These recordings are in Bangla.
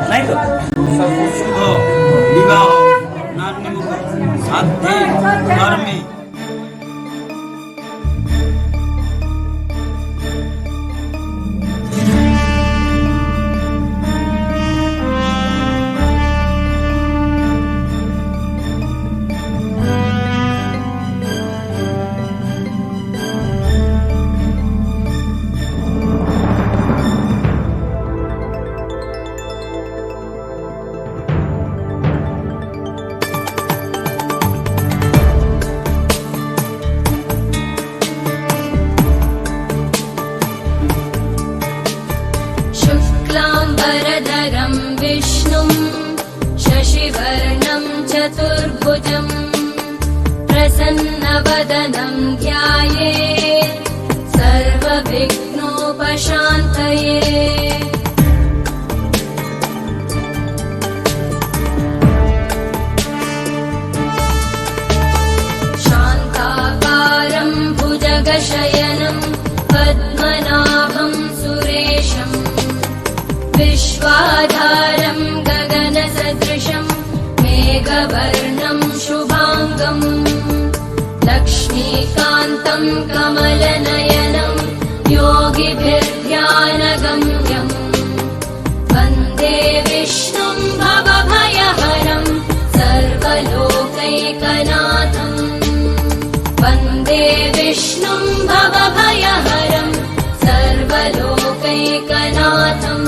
নাই তো শুভ বিবাহ নান্নিমুখ সাধ্যে কর্মে शुक्लाम्बरधरं विष्णुं शशिवर्णं चतुर्भुजं प्रसन्नवदनं ध्यायेत् सर्वविघ्नोपशान्तये। शान्ताकारं भुजगशयनं पद्मनाभं सुरेशम् विश्वाधारं गगनसदृशं मेघवर्णं शुभाङ्गम् लक्ष्मीकान्तं कमलनयनं योगिभिर्ध्यानगम्यम् वन्दे विष्णुं भवभयहरं सर्वलोकैकनाथम् वन्दे विष्णुं भवभयहरं सर्वलोकैकनाथम्।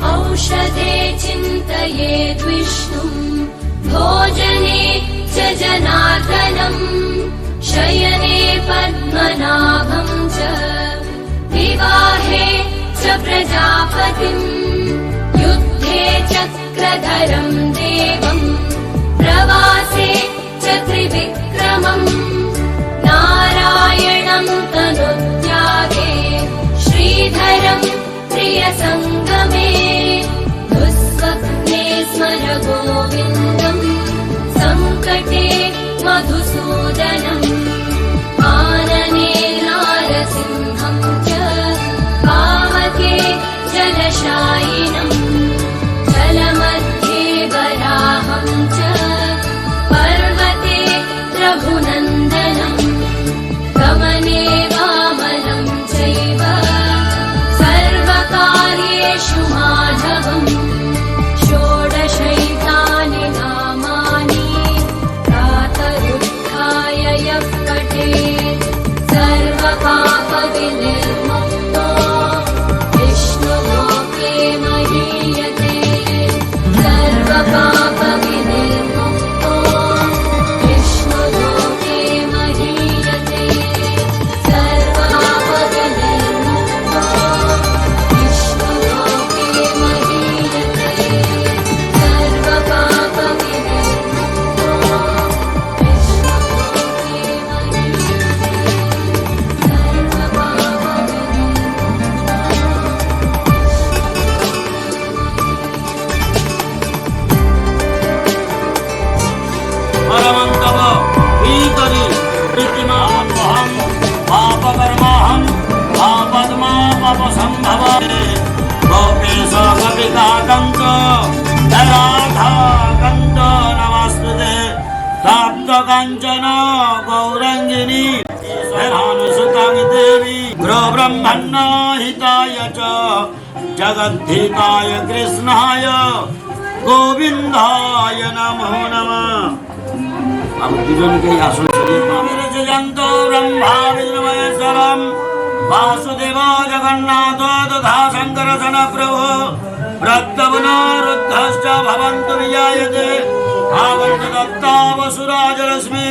औषधे चिन्तयेद् विष्णुं भोजने च जनार्दनम् शयने पद्मनाभं च विवाहे च प्रजापतिम् युद्धे चक्रधरं देवम् प्रवासे च त्रिविक्रमम् नारायणं तनुत्यागे श्रीधरं प्रियसङ्गमे दुःस्वप्ने स्मर गोविन्दम् सङ्कटे मधुसूदनम् आनने नारसिंहं च पावके जलशायिनम् जलमध्ये वराहं च पर्वते रघुनन्दनम् गमने वामनं चैव सर्वकार्येषु माधवम् षोडशैतानि नामानि प्रातरुत्थाय यः पठेत् सर्वपापविनिर्मुक्तो विष्णुलोके महीयते सर्वपापविनिर्मुक्तो विष्णुलोके महीयते सर्वपापविनिर्मुक्तो विष्णुलोके महीयते सर्वपापविनिर्मुक्तो विष्णुलोके परमन्तव भीतरि प्रीतिमावहं पापकर्माहं पापद्मा पापसम्भव गोपेश कपिकाकन्त राधाकन्त नमस्तुते तप्तकाञ्चन गौरङ्गिनी भानुसुतां देवी गृहब्रह्मण्य हिताय च जगद्धिताय कृष्णाय गोविन्दाय नमो नमः। अब दुजनके आसन सरिये जयन्तो ब्रह्मा विष्णु महेश्वरम् वासुदेव जगन्नाथ तथा शंकर सन प्रभु प्रत्यपुनरुद्धश्च भवन्तु विजायते आवन्त दत्ता वसुराजरश्मि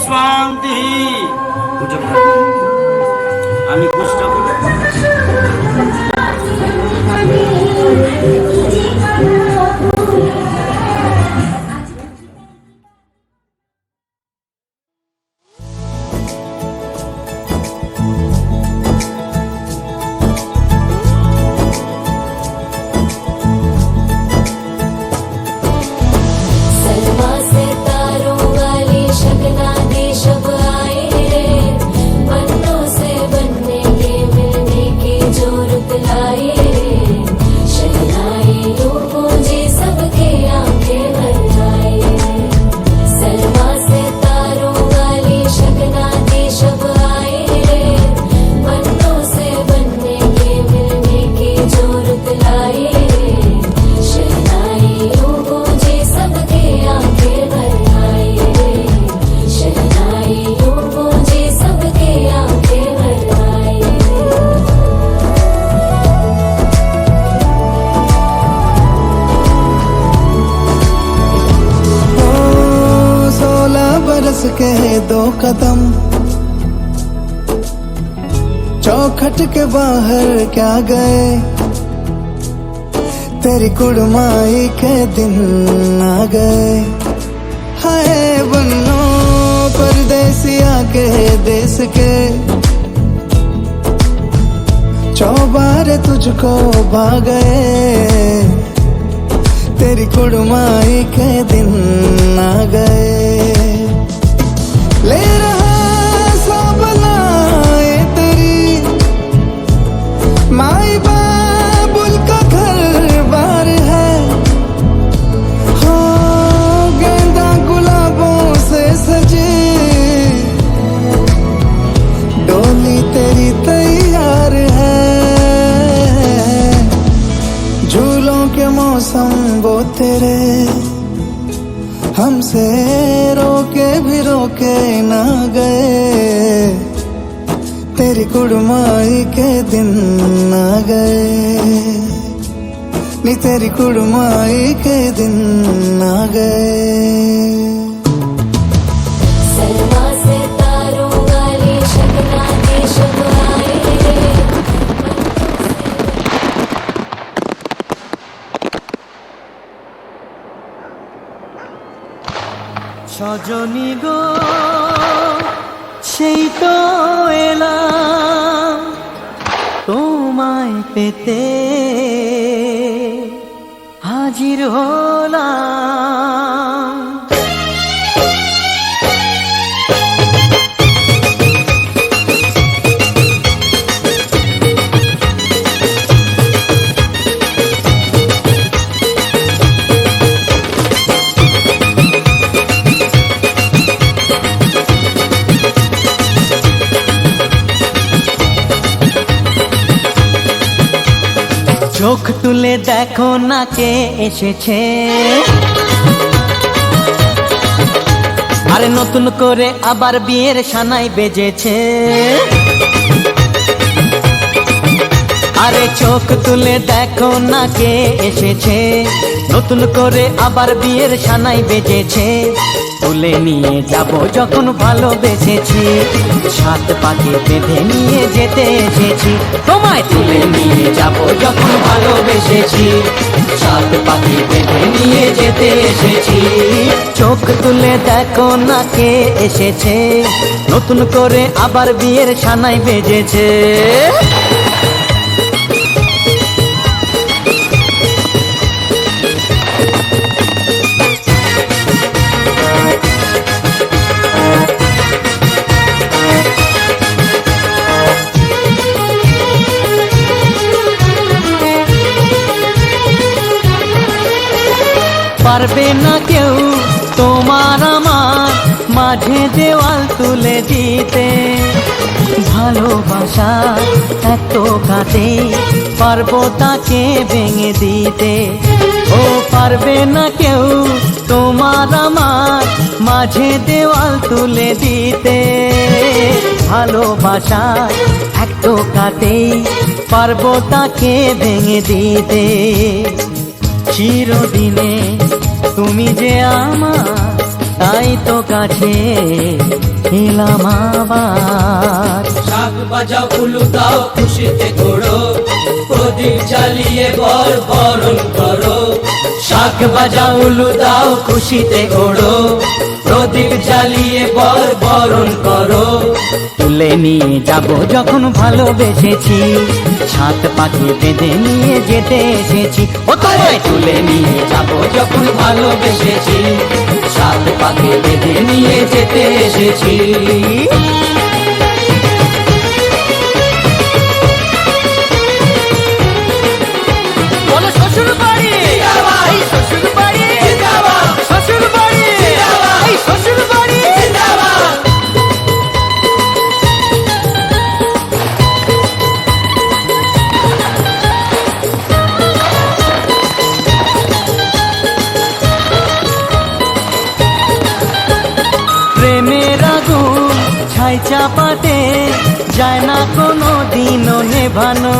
स्वान्तिः। আমি पास के 2 कदम, चौखट के बाहर क्या गए, तेरी कुड़माई के दिन आ गए। हाय बन्नो परदेसिया के देश के, चौबारे तुझको भा गए, तेरी कुड़माई के दिन आ गए। ले रहा सब लाए तेरी माई बाबुल का घर बार है, हो गेंदा गुलाबों से सजी डोली तेरी तैयार है। झूलों के मौसम वो तेरे, हमसे रोके भी रोके ना गए, तेरी कुड़माई के दिन आ गए, नी तेरी कुड़माई के दिन आ गए। सलमा से तारों वाली शगना के शब आए। সজনী গো সেই তো এলাম তোমায় পেতে, হাজির হলাম। চোখ তুলে দেখো না কে এসেছে, আরে নতুন করে আবার বিয়ের সানাই বেজেছে। আরে চোখ তুলে দেখো না কে এসেছে, নতুন করে আবার বিয়ের সানাই বেজেছে। তুলে নিয়ে যাব যখন ভালোবেসেছি, 7 পাকে বেঁধে নিয়ে যেতে এসেছি। তোমায় তুলে নিয়ে যাব যখন ভালোবেসেছি, 7 পাকে বেঁধে নিয়ে যেতে এসেছি। চোখ তুলে দেখো না কে এসেছে, নতুন করে আবার বিয়ের সানাই বেজেছে। পারবে না কেউ তোমার আমার মাঝে দেওয়াল তুলে দিতে, ভালোবাসা এত কাটে পারবো তাকে ভেঙে দিতে। ও পারবে না কেউ তোমার আমার মাঝে দেওয়াল তুলে দিতে, ভালোবাসা এত কাটে পারবো তাকে ভেঙে দিতে। চিরদিনে তুমি যে আমার, তাই তো কাছে এলাম আবার। শাক বাজাও উলু দাও খুশিতে ঘোড়ো, প্রদীপ জ্বালিয়ে বরণ করো। শাক বাজাও উলু দাও খুশিতে ওড়ো, প্রদীপ জ্বালিয়ে বরণ করো। তুলে নিয়ে যাব যখন ভালোবেসেছি, 7 পাকে বেঁধে নিয়ে যেতে এসেছি। ও তোমায় তুলে নিয়ে যাব যখন ভালোবেসেছি, 7 পাকে বেঁধে নিয়ে যেতে এসেছি। শ্বশুর বাড়ি, শ্বশুর বাড়ি, শ্বশুর বাড়ি, শ্বশুর বাড়ি। প্রেমের আগুন ছাই চাপাতে যায় না কোনো দিনও নেভানো,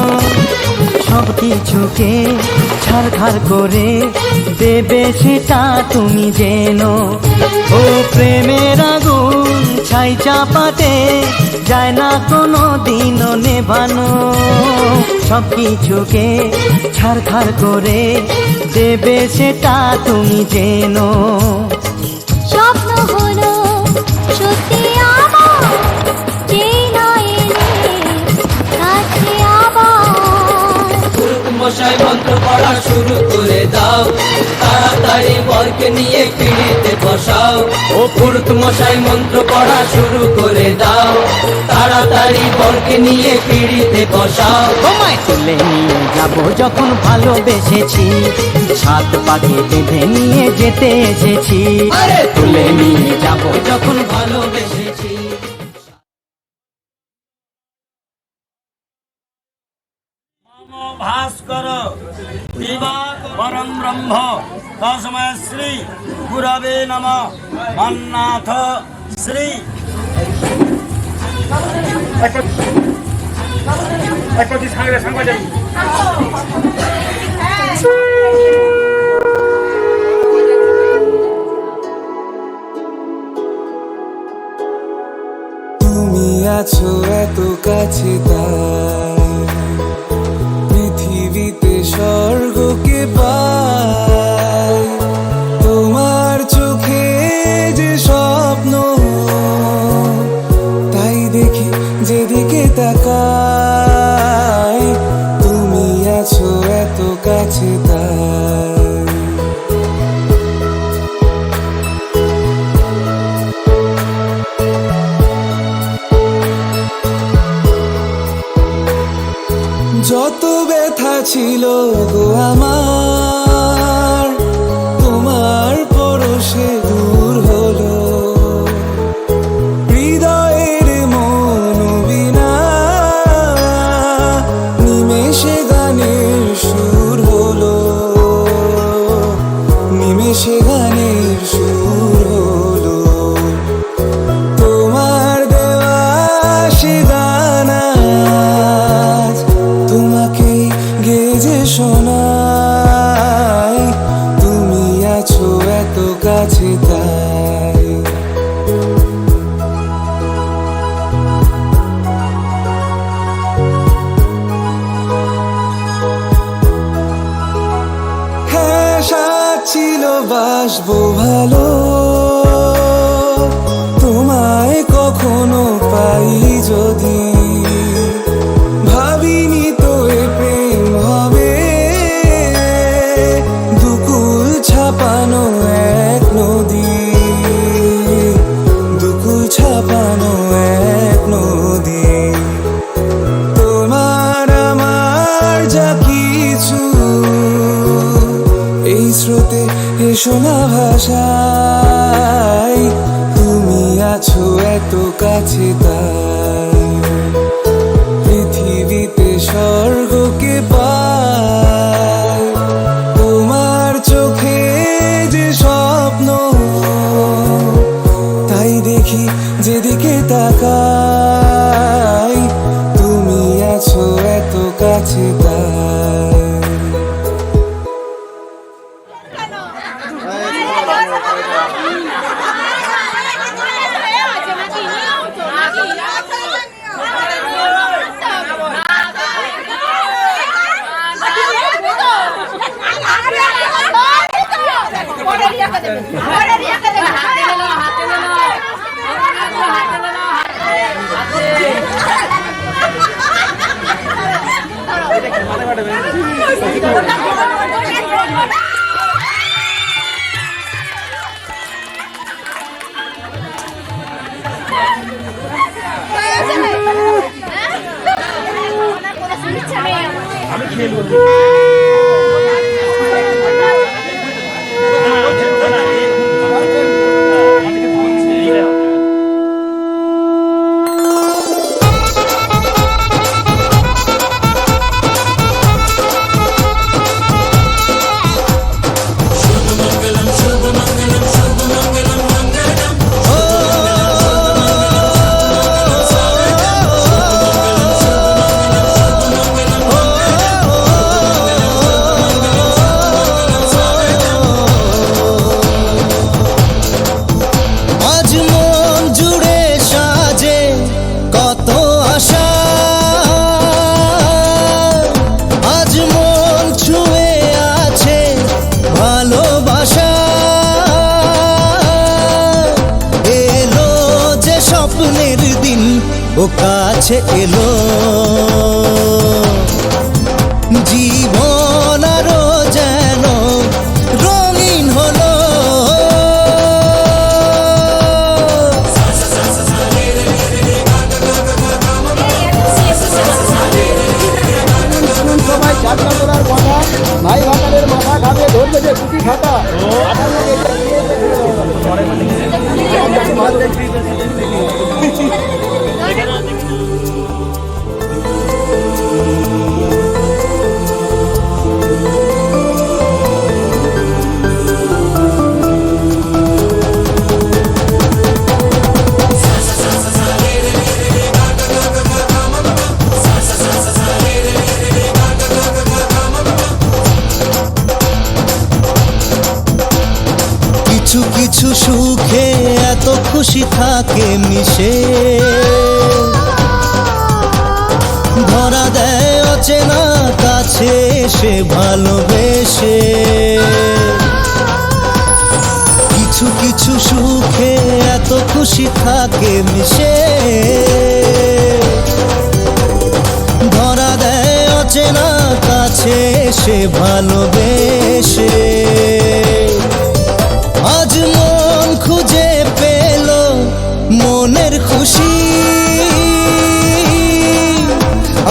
সব কিছুকে ছারখার করে দেবে সেটা তুমি জেনো। ও প্রেমের আগুন ছাই চাপাতে যায় না কোনো দিনও নেভানো, সব কিছুকে ছাড়খাড় করে দেবে সেটা তুমি জেনো। স্বপ্ন হলো সত্যি আমার, যেই নয় এলে কাছে আবার। পুরুত মশাই মন্ত্র পড়া শুরু করে দাও, তাড়াতাড়ি বরকে নিয়ে পিড়িতে বসাও। ও পুরুত মশাই মন্ত্র পড়া শুরু করে দাও, তাড়াতাড়ি বরকে নিয়ে পিড়িতে বসাও। তোমায় তুলে নিয়ে যাব যখন ভালোবেসেছি, সাত পাকে বেঁধে নিয়ে যেতে এসেছি। আরে তুলে নিয়ে যাব যখন ভালোবেসেছি। ভাস্কর পরম ব্রহ্ম তস্মৈ শ্রী গুরবে নমঃ। মন্নাথ শ্রী তুমি আছো এত কাছে তাই পৃথিবীতে স্বর্গকে পাই। তোমার চোখে যে স্বপ্ন, তাই দেখি যেদিকে তাকাই। তুমি আছো এত কাছে তাই। যত ব্যথা ছিল গো আমার, তোমার পরশে দূর হলো। হৃদয়ের মন বিনা নিমেষে গানের সুর হলো, নিমেষে গানের সুর হলো। তোমার দেওয়া সে গান আজ তোমাকে গেজে শোনাই। তুমি আছো এত কাছে তাই। হ্যাঁ সাথ ছিল বাসবো ভালো, তোমায় কখনো পাই যদি। ভাবিনি তো এ প্রেম হবে, দুকুল ছাপানো এক নদী, দুকুল ছাপানো এক নদী। তোমার আমার যা কিছু এই স্রোতে এসো না ভাষায়। তুমি আছো এত কাছে তাই পৃথিবীতে স্বর্গকে পাই। তোমার চোখে যে স্বপ্ন, তাই দেখি যেদিকে তাকাই। তুমি আছো এত কাছে তাই। স্বপ্নের দিন ও কাছে এলো, জীবন আরো যেন রঙিন হলো। সবাই যাত্রা করার কথা, ভাই ভাতারের মাথা খাবে, ধরবে যে কুটি খাতা। কিছু কিছু সুখে এত খুশি থাকে মিশে, ধরা দেয় অচেনা কাছে এসে ভালোবেসে। কিছু কিছু সুখে এত খুশি থাকে মিশে, ধরা দেয় অচেনা কাছে এসে ভালোবেসে। আজ মন খুঁজে পেল মনের খুশি,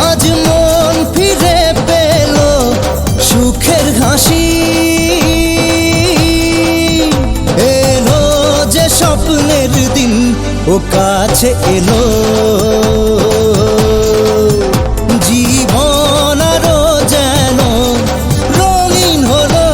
আজ মন ফিরে পেল সুখের হাসি। এলো যে স্বপ্নের দিন ও কাছে এলো, জীবন আরো যেন রঙিন হলো।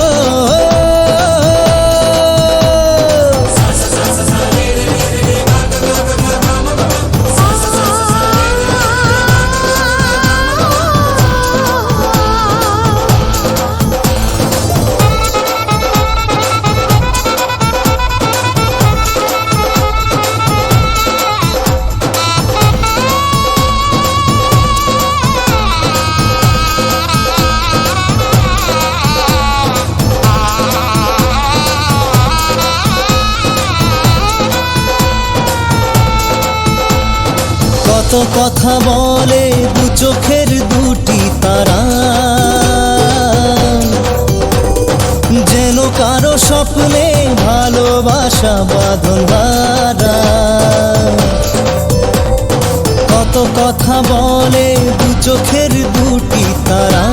কত কথা বলে দু চোখের দুটি তারা, যেন কারো স্বপ্নে ভালোবাসা বাঁধন হারা। কত কথা বলে দু চোখের দুটি তারা,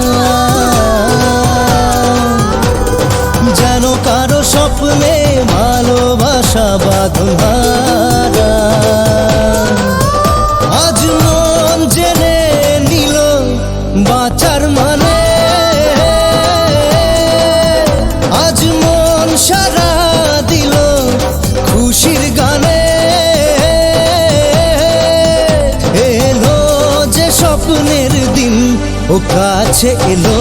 যেন কারো স্বপ্নে ভালোবাসা বাঁধন হারা। আজ মন জেনে নিল বাঁচার মানে, আজ মন সারা দিল খুশির গানে। এলো যে স্বপ্নের দিন ও কাছে এলো,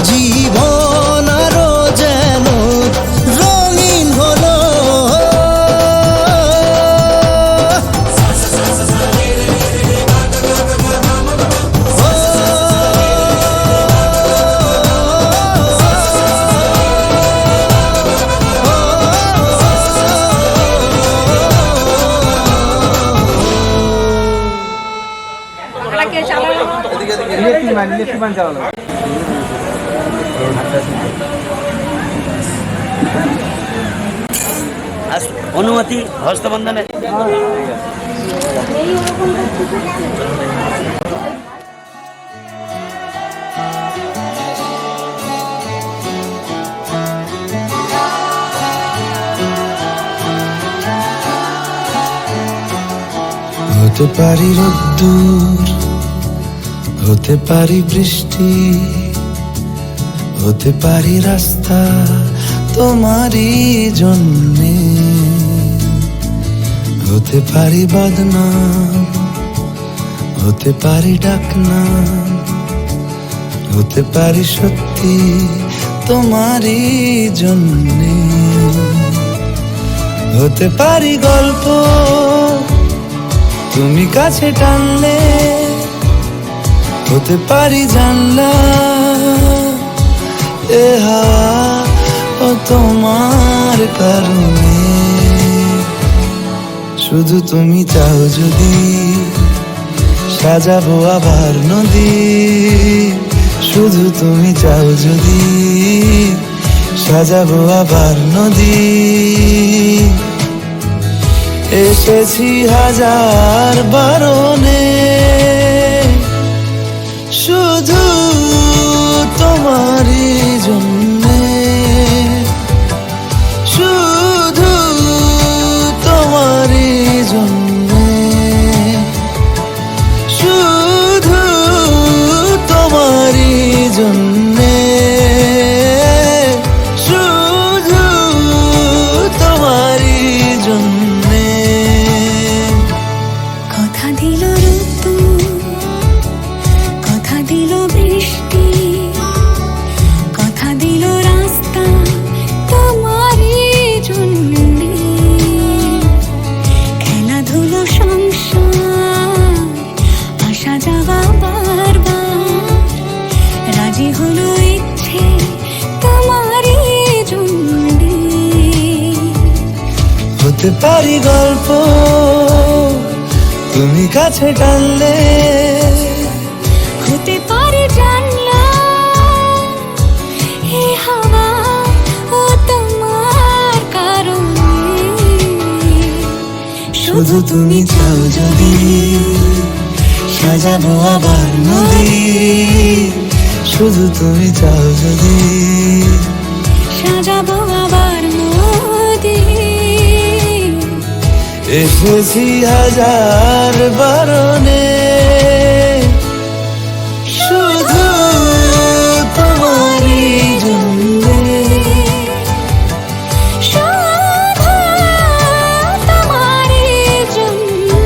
জীবন আরো যেন রঙিন হলো। ইলেকট্রিক চালানো অনুমতি হস্তবন্ধনে। হতে পারি রোদ্দুর, হতে পারি বৃষ্টি, হতে পারি রাস্তা তোমারই জন্যে, হতে পারি বদনাম, হতে পারি ডাকনাম, হতে পারি সত্যি তোমারই জন্যে, হতে পারি গল্প তুমি কাছে টানলে, হতে পারি জানলা এ হাওয়া ও তোমার কারণে। শুধু তুমি চাও যদি সাজাবো আবার নদী, শুধু তুমি চাও যদি সাজাবো আবার নদী। এসেছি হাজার বারণে শুধু তোমারই জন্যে, শুধু তোমারই জন্যে, শুধু তোমারই জন্যে, শুধু তোমারই জন্যে। কথা দিল ঋতু, কথা দিল বৃষ্টি, কথা দিল রাস্তা তোমারই জন্যে। খেলাধুলো সংসার আসা যাওয়া বারবার, রাজি হলো ইচ্ছে তোমারই জন্যে। হতে পারি গল্প তুমি কাছে টানলে, হতে পারে জানলা এ হাওয়া ও তোমার কারণে। শুধু তুমি চাও যদি সাজাবো আবার নদী, শুধু তুমি চাও যদি সাজাবো আবার নদী। এসেছি হাজার বারণে শুধু তোমারই জন্যে, শুধু তোমারই জন্যে।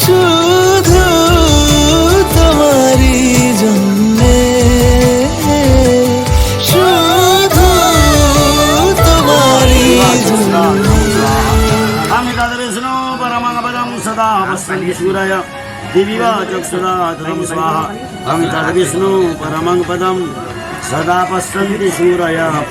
শুধু তোমারই জন্যে, শুধু তোমারই জন্যে। अमिताद विष्णु परमं पदं सदा पश्यन्ति सूरय दिव्या चक्षुरा धर्म स्वाहा। अमिताद विष्णु परमं पदं सदा पश्यन्ति सूरय